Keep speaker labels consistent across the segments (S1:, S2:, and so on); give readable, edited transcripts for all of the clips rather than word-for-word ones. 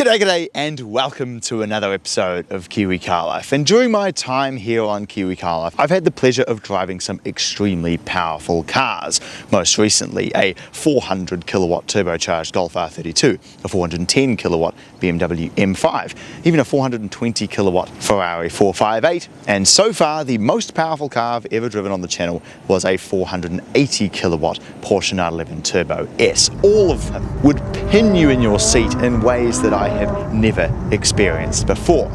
S1: G'day and welcome to another episode of KiwiCarLife. And during my time here on KiwiCarLife, I've had the pleasure of driving some extremely powerful cars. Most recently, a 400 kilowatt turbocharged Golf R32, a 410 kilowatt BMW M5, even a 420 kilowatt Ferrari 458. And so far, the most powerful car I've ever driven on the channel was a 480 kilowatt Porsche 911 Turbo S. All of them would pin you in your seat in ways that I have never experienced before.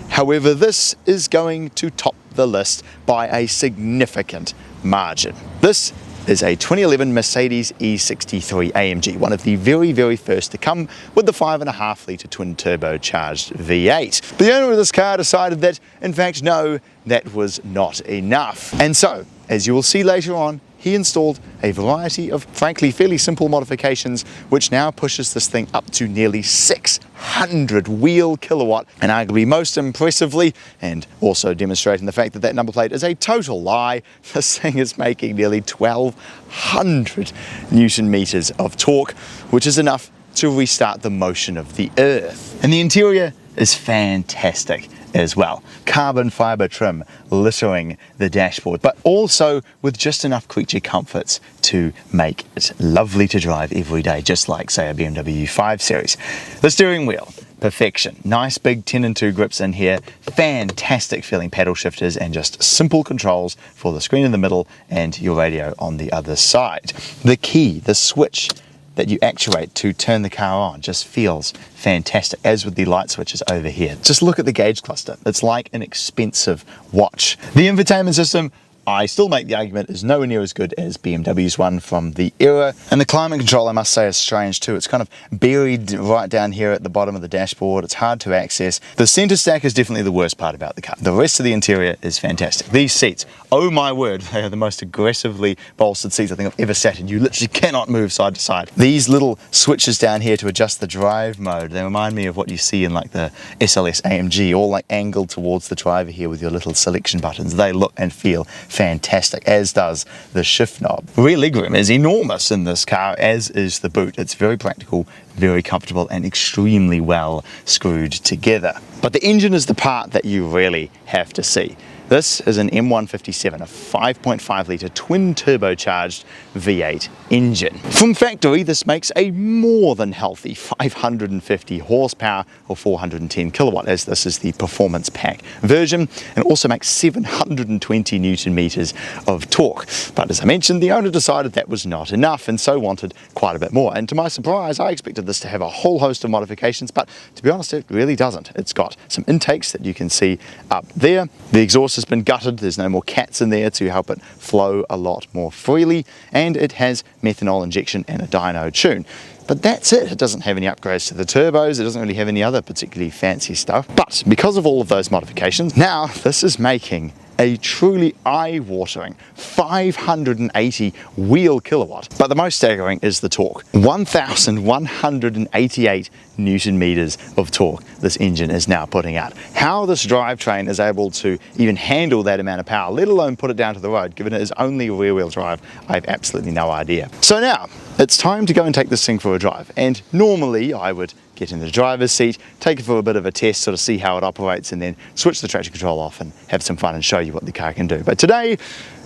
S1: However, this is going to top the list by a significant margin. This is a 2011 Mercedes E63 AMG, one of the very first to come with the 5.5 litre twin turbocharged V8. The owner of this car decided that, in fact, no, that was not enough. And so, as you will see later on, he installed a variety of, frankly, fairly simple modifications, which now pushes this thing up to nearly 600 wheel kilowatt, and arguably most impressively, and also demonstrating the fact that that number plate is a total lie, this thing is making nearly 1,200 Newton meters of torque, which is enough to restart the motion of the Earth. And the interior is fantastic as well. Carbon fiber trim littering the dashboard, but also with just enough creature comforts to make it lovely to drive every day, just like, say, a BMW 5 Series. The steering wheel, perfection. Nice big 10 and 2 grips in here, fantastic feeling paddle shifters, and just simple controls for the screen in the middle and your radio on the other side. The key, the switch that you actuate to turn the car on, just feels fantastic, as with the light switches over here. Just look at the gauge cluster. It's like an expensive watch. The infotainment system, I still make the argument, is nowhere near as good as BMW's one from the era. And the climate control, I must say, is strange too. It's kind of buried right down here at the bottom of the dashboard. It's hard to access. The center stack is definitely the worst part about the car. The rest of the interior is fantastic. These seats, oh my word, they are the most aggressively bolstered seats I think I've ever sat in. You literally cannot move side to side. These little switches down here to adjust the drive mode, they remind me of what you see in like the SLS AMG, all like angled towards the driver here with your little selection buttons. They look and feel fantastic, as does the shift knob. Rear legroom is enormous in this car, as is the boot. It's very practical, very comfortable, and extremely well screwed together. But the engine is the part that you really have to see. This is an M157, a 5.5 litre twin turbocharged V8 engine. From factory, this makes a more than healthy 550 horsepower or 410 kilowatt, as this is the performance pack version, and also makes 720 Newton meters of torque. But as I mentioned, the owner decided that was not enough and so wanted quite a bit more. And to my surprise, I expected this to have a whole host of modifications, but to be honest, it really doesn't. It's got some intakes that you can see up there. The exhaust has been gutted, there's no more cats in there to help it flow a lot more freely, and it has methanol injection and a dyno tune. But that's it. It doesn't have any upgrades to the turbos, it doesn't really have any other particularly fancy stuff. But because of all of those modifications, now this is making a truly eye-watering 580 wheel kilowatt. But the most staggering is the torque. 1,188 Newton meters of torque this engine is now putting out. How this drivetrain is able to even handle that amount of power, let alone put it down to the road, given it is only rear-wheel drive, I have absolutely no idea. So now, it's time to go and take this thing for a drive. And normally I would get in the driver's seat, take it for a bit of a test, sort of see how it operates, and then switch the traction control off and have some fun and show you what the car can do. But today,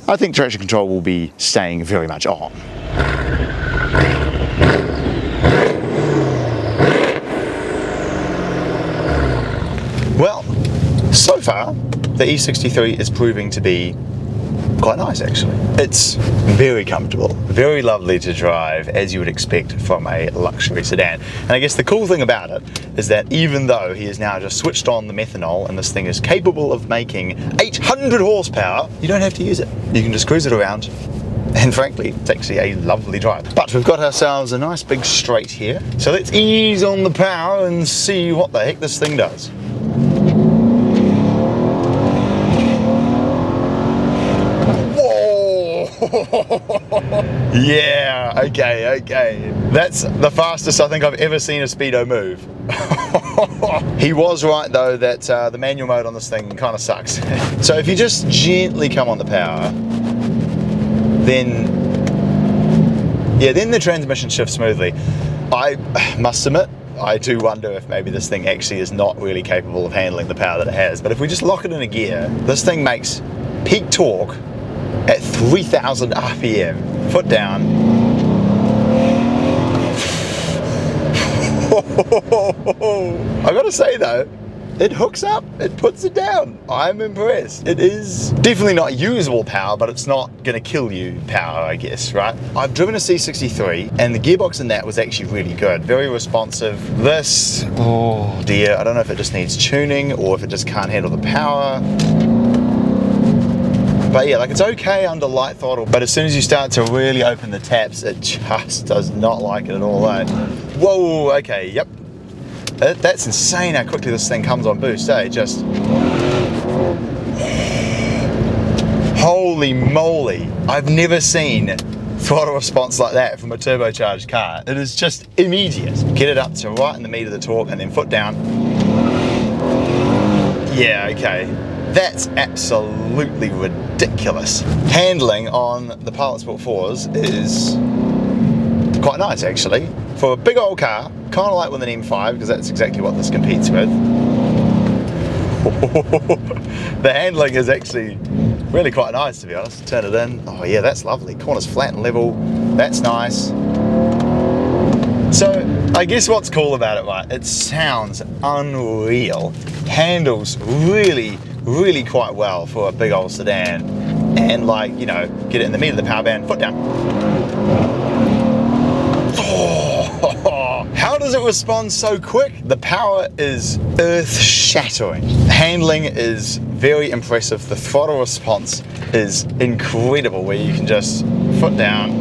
S1: I think traction control will be staying very much on. Well, so far, the E63 is proving to be quite nice, actually. It's very comfortable, very lovely to drive, as you would expect from a luxury sedan. And I guess the cool thing about it is that even though he has now just switched on the methanol and this thing is capable of making 800 horsepower, you don't have to use it. You can just cruise it around, and frankly, it's actually a lovely drive. But we've got ourselves a nice big straight here, so let's ease on the power and see what the heck this thing does. Yeah, okay. That's the fastest I think I've ever seen a speedo move. He was right though that the manual mode on this thing kind of sucks. So if you just gently come on the power, then the transmission shifts smoothly. I must admit, I do wonder if maybe this thing actually is not really capable of handling the power that it has. But if we just lock it in a gear, this thing makes peak torque at 3,000 RPM. Foot down. I gotta say though, it hooks up, it puts it down. I'm impressed. It is definitely not usable power, but it's not gonna kill you power, I guess, right? I've driven a C63 and the gearbox in that was actually really good, very responsive. This, oh dear, I don't know if it just needs tuning or if it just can't handle the power. But yeah, like it's okay under light throttle, but as soon as you start to really open the taps, it just does not like it at all, eh? Whoa, okay, yep. That's insane how quickly this thing comes on boost, eh? Just... Holy moly. I've never seen throttle response like that from a turbocharged car. It is just immediate. Get it up to right in the meat of the torque and then foot down. Yeah, okay. That's absolutely ridiculous. Handling on the Pilot Sport 4s is quite nice actually. For a big old car, kind of like with an M5, because that's exactly what this competes with. The handling is actually really quite nice, to be honest. Turn it in. Oh yeah, that's lovely. Corners flat and level. That's nice. So I guess what's cool about it, right? It sounds unreal. Handles really quite well for a big old sedan. And like, you know, get it in the meat of the power band, foot down. How does it respond so quick? The power is earth-shattering. Handling is very impressive. The throttle response is incredible, where you can just foot down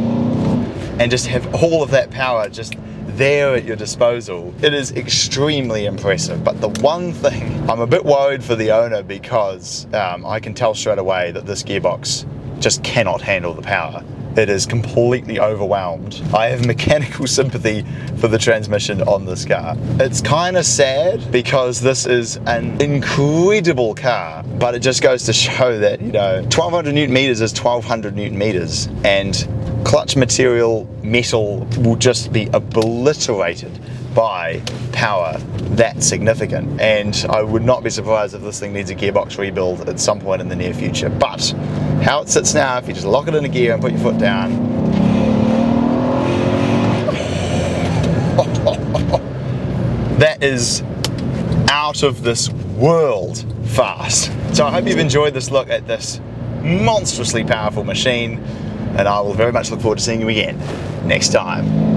S1: and just have all of that power just there at your disposal. It is extremely impressive, but the one thing, I'm a bit worried for the owner because I can tell straight away that this gearbox just cannot handle the power. It is completely overwhelmed. I have mechanical sympathy for the transmission on this car. It's kind of sad because this is an incredible car, but it just goes to show that, you know, 1200 Newton meters is 1200 Newton meters, and clutch material, metal will just be obliterated by power that significant. And I would not be surprised if this thing needs a gearbox rebuild at some point in the near future. But how it sits now, if you just lock it in a gear and put your foot down, that is out of this world fast. So I hope you've enjoyed this look at this monstrously powerful machine, and I will very much look forward to seeing you again next time.